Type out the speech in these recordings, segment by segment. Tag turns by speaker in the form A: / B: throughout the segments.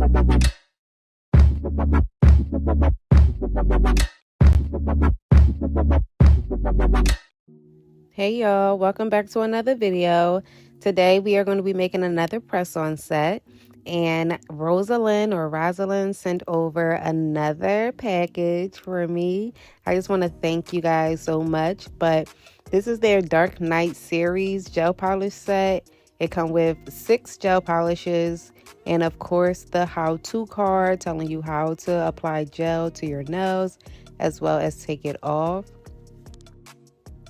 A: Hey y'all, welcome back to another video. Today we are going to be making another press-on set, and Rosalind sent over another package for me. I just want to thank you guys so much. But this is their Dark Knight series gel polish set. It comes with 6 gel polishes and of course the how-to card telling you how to apply gel to your nails as well as take it off.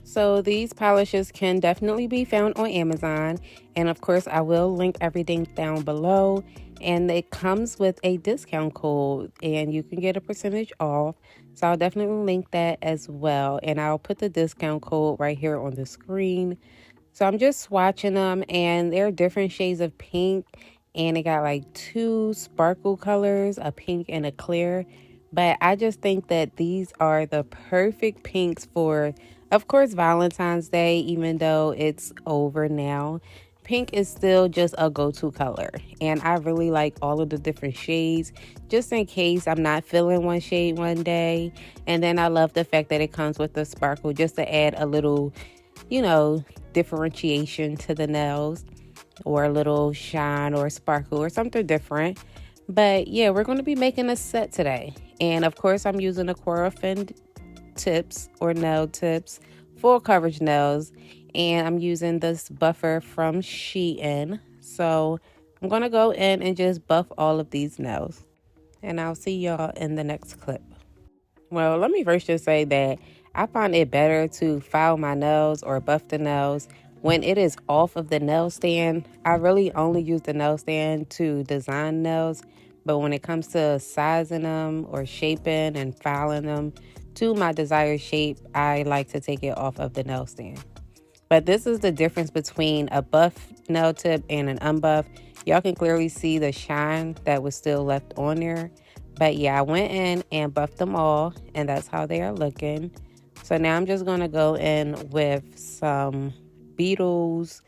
A: So these polishes can definitely be found on Amazon, and of course I will link everything down below, and it comes with a discount code and you can get a percentage off, so I'll definitely link that as well, and I'll put the discount code right here on the screen. So I'm just swatching them, and they're different shades of pink, and it got like 2 sparkle colors, a pink and a clear. But I just think that these are the perfect pinks for, of course, Valentine's Day, even though it's over now. Pink is still just a go-to color, and I really like all of the different shades just in case I'm not feeling one shade one day. And then I love the fact that it comes with the sparkle just to add a little, you know, differentiation to the nails, or a little shine or sparkle or something different. But yeah, we're going to be making a set today, and of course I'm using the Corafin tips or nail tips, full coverage nails, and I'm using this buffer from Shein. So I'm going to go in and just buff all of these nails, and I'll see y'all in the next clip. Well, let me first just say that I find it better to file my nails or buff the nails when it is off of the nail stand. I really only use the nail stand to design nails, but when it comes to sizing them or shaping and filing them to my desired shape, I like to take it off of the nail stand. But this is the difference between a buff nail tip and an unbuff. Y'all can clearly see the shine that was still left on there. But yeah, I went in and buffed them all, and that's how they are looking. So now I'm just going to go in with some Beetles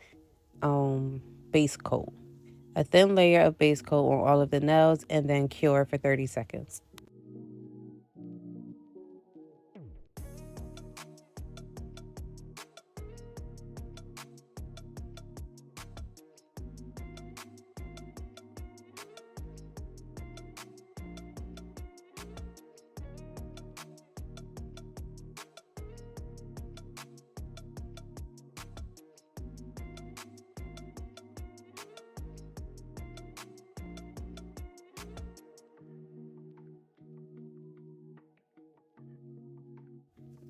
A: base coat. A thin layer of base coat on all of the nails, and then cure for 30 seconds.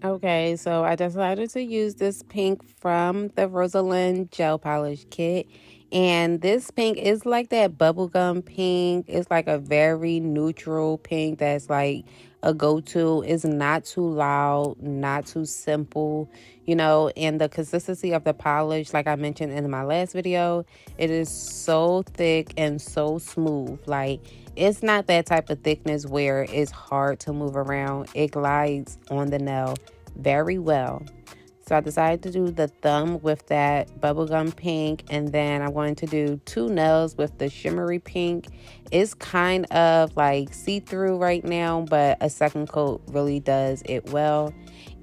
A: Okay, so I decided to use this pink from the Rosalind gel polish kit. And this pink is like that bubblegum pink. It's like a very neutral pink that's like a go-to. It's not too loud, not too simple, you know, and the consistency of the polish, like I mentioned in my last video, it is so thick and so smooth. Like, it's not that type of thickness where it's hard to move around. It glides on the nail very well. So I decided to do the thumb with that bubblegum pink, and then I wanted to do 2 nails with the shimmery pink. It's kind of like see-through right now, but a second coat really does it well.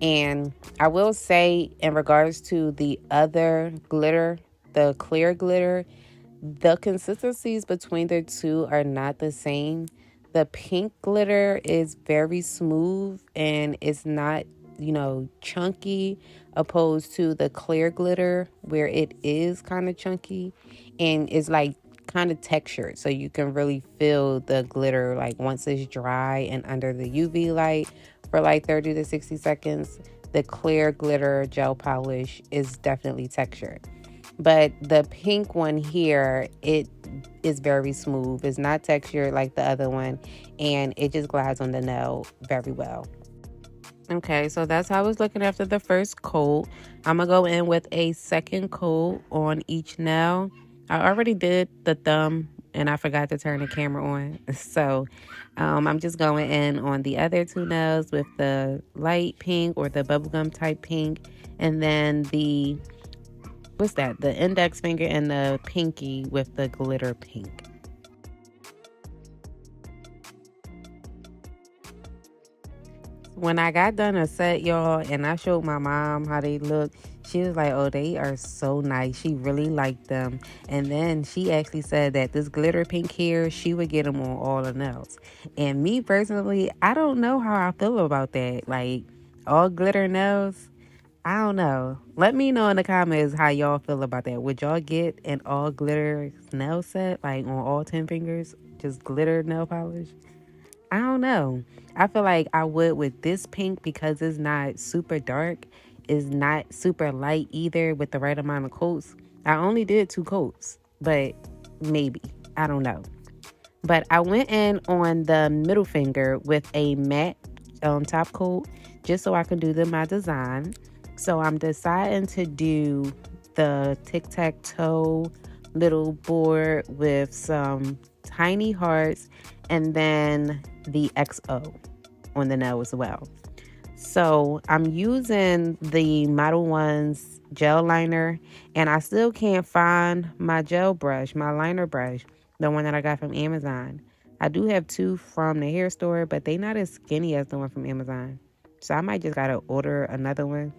A: And I will say, in regards to the other glitter, the clear glitter, the consistencies between the two are not the same. The pink glitter is very smooth and it's not, you know, chunky, opposed to the clear glitter where it is kind of chunky and is like kind of textured, so you can really feel the glitter like once it's dry and under the UV light for like 30 to 60 seconds. The clear glitter gel polish is definitely textured. But the pink one here, it is very smooth. It's not textured like the other one, and it just glides on the nail very well. Okay, so that's how I was looking after the first coat. I'm going to go in with a second coat on each nail. I already did the thumb, and I forgot to turn the camera on. So I'm just going in on the other 2 nails with the light pink or the bubblegum type pink, and then the the index finger and the pinky with the glitter pink. When I got done a set, y'all, and I showed my mom how they look, she was like, oh, they are so nice. She really liked them. And then she actually said that this glitter pink here, she would get them on all the nails. And me personally, I don't know how I feel about that. Like, all glitter nails, I don't know. Let me know in the comments how y'all feel about that. Would y'all get an all glitter nail set, like on all 10 fingers? Just glitter nail polish? I don't know. I feel like I would with this pink because it's not super dark. It's not super light either with the right amount of coats. I only did 2 coats, but maybe. I don't know. But I went in on the middle finger with a matte top coat just so I could do my design. So I'm deciding to do the tic-tac-toe little board with some tiny hearts and then the XO on the nail as well. So I'm using the Model 1's gel liner, and I still can't find my gel brush, my liner brush, the one that I got from Amazon. I do have 2 from the hair store, but they not as skinny as the one from Amazon. So I might just gotta order another one.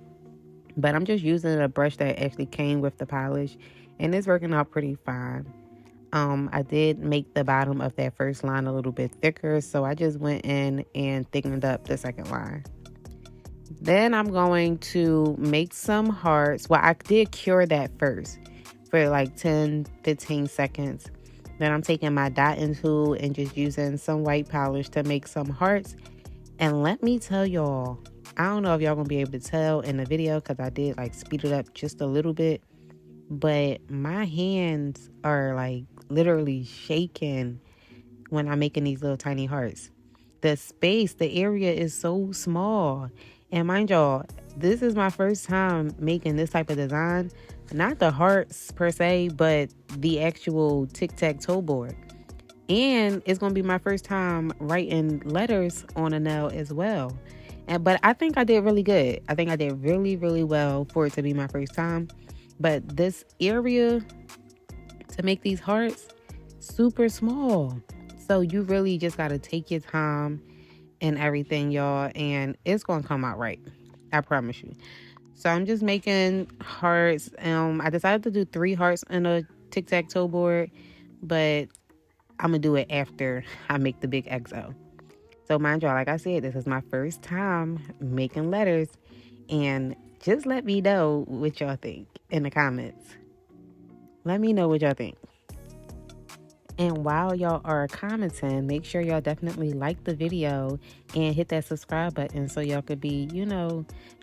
A: But I'm just using a brush that actually came with the polish, and it's working out pretty fine. I did make the bottom of that first line a little bit thicker, so I just went in and thickened up the second line. Then I'm going to make some hearts. Well, I did cure that first for like 10-15 seconds. Then I'm taking my dotting tool and just using some white polish to make some hearts. And let me tell y'all, I don't know if y'all gonna be able to tell in the video because I did like speed it up just a little bit, but my hands are like literally shaking when I'm making these little tiny hearts. The area is so small. And mind y'all, this is my first time making this type of design. Not the hearts per se, but the actual tic-tac-toe board. And it's going to be my first time writing letters on a nail as well. But I think I did really good. I think I did really, really well for it to be my first time. But this area to make these hearts, super small. So you really just got to take your time and everything, y'all, and it's gonna come out right. I promise you. So I'm just making hearts. I decided to do 3 hearts in a tic-tac-toe board, but I'm gonna do it after I make the big XO. So mind y'all, like I said, this is my first time making letters, and just let me know what y'all think in the comments. Let me know what y'all think. And while y'all are commenting, make sure y'all definitely like the video and hit that subscribe button so y'all could be,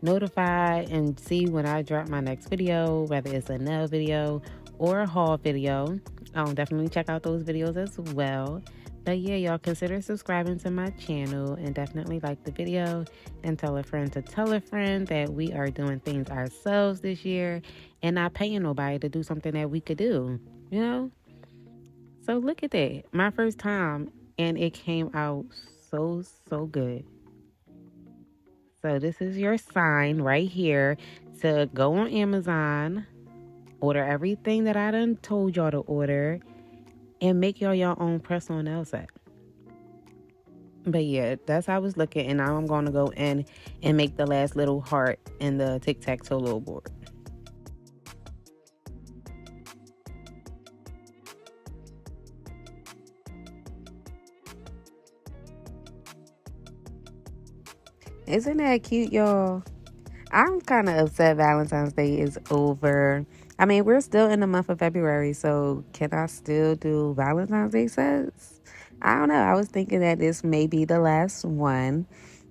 A: notified and see when I drop my next video, whether it's a nail video or a haul video. Definitely check out those videos as well. But yeah, y'all consider subscribing to my channel and definitely like the video and tell a friend to tell a friend that we are doing things ourselves this year and not paying nobody to do something that we could do, So look at that. My first time, and it came out so good. So this is your sign right here to go on Amazon, order everything that I done told y'all to order, and make y'all your own press-on nail set. But yeah, that's how I was looking, and now I'm going to go in and make the last little heart in the tic-tac-toe little board. Isn't that cute, y'all? I'm kind of upset Valentine's Day is over. I mean, we're still in the month of February, so can I still do Valentine's Day sets? I don't know. I was thinking that this may be the last one,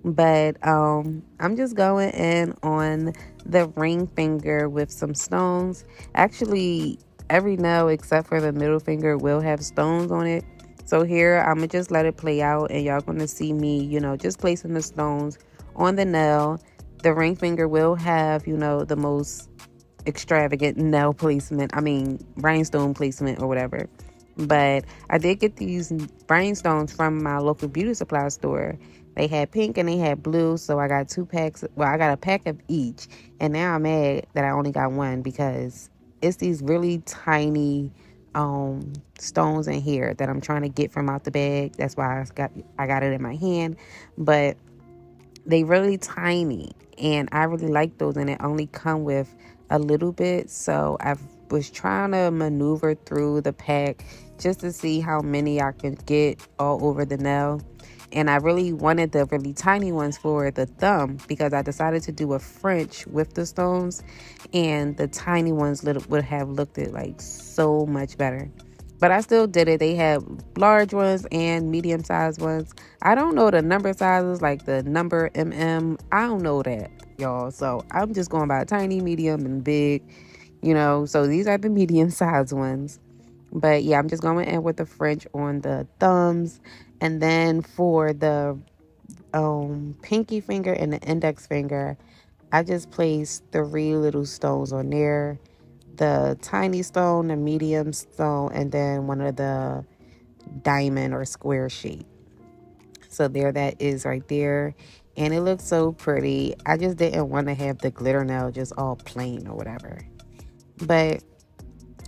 A: but I'm just going in on the ring finger with some stones. Actually, every nail except for the middle finger will have stones on it. So here, I'm going to just let it play out, and y'all going to see me, just placing the stones on the nail. The ring finger will have, the most extravagant nail placement. I mean, rhinestone placement or whatever. But I did get these rhinestones from my local beauty supply store. They had pink and they had blue, so I got 2 packs. Well, I got a pack of each. And now I'm mad that I only got one because it's these really tiny stones in here that I'm trying to get from out the bag. That's why I got it in my hand. But They really tiny, and I really like those, and it only come with a little bit. So I was trying to maneuver through the pack just to see how many I could get all over the nail. And I really wanted the really tiny ones for the thumb because I decided to do a French with the stones, and the tiny ones would have looked it like so much better. But I still did it. They had large ones and medium sized ones. I don't know the number sizes, like the number I don't know that, y'all. So I'm just going by tiny, medium, and big, So these are the medium sized ones. But yeah, I'm just going in with the French on the thumbs. And then for the pinky finger and the index finger, I just placed 3 little stones on there. The tiny stone, the medium stone, and then one of the diamond or square shape. So there that is right there, and it looks so pretty. I just didn't want to have the glitter nail just all plain or whatever, but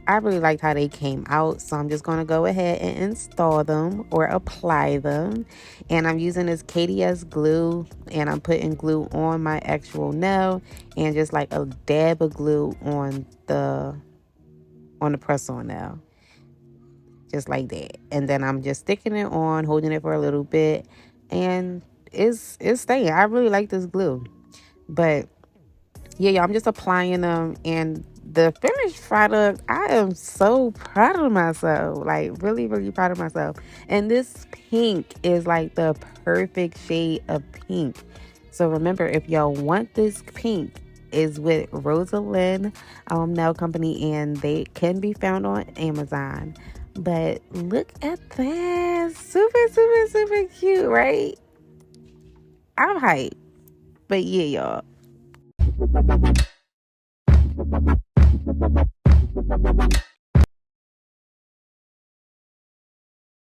A: I really liked how they came out, so I'm just going to go ahead and install them or apply them. And I'm using this KDS glue, and I'm putting glue on my actual nail and just like a dab of glue on the press-on nail, just like that. And then I'm just sticking it on, holding it for a little bit, and it's staying. I really like this glue. But yeah, I'm just applying them, and the finished product, I am so proud of myself. Like, really, really proud of myself. And this pink is like the perfect shade of pink. So remember, if y'all want this pink, is with Rosalind Nail Company, and they can be found on Amazon. But look at that. Super, super, super cute, right? I'm hyped. But yeah, y'all.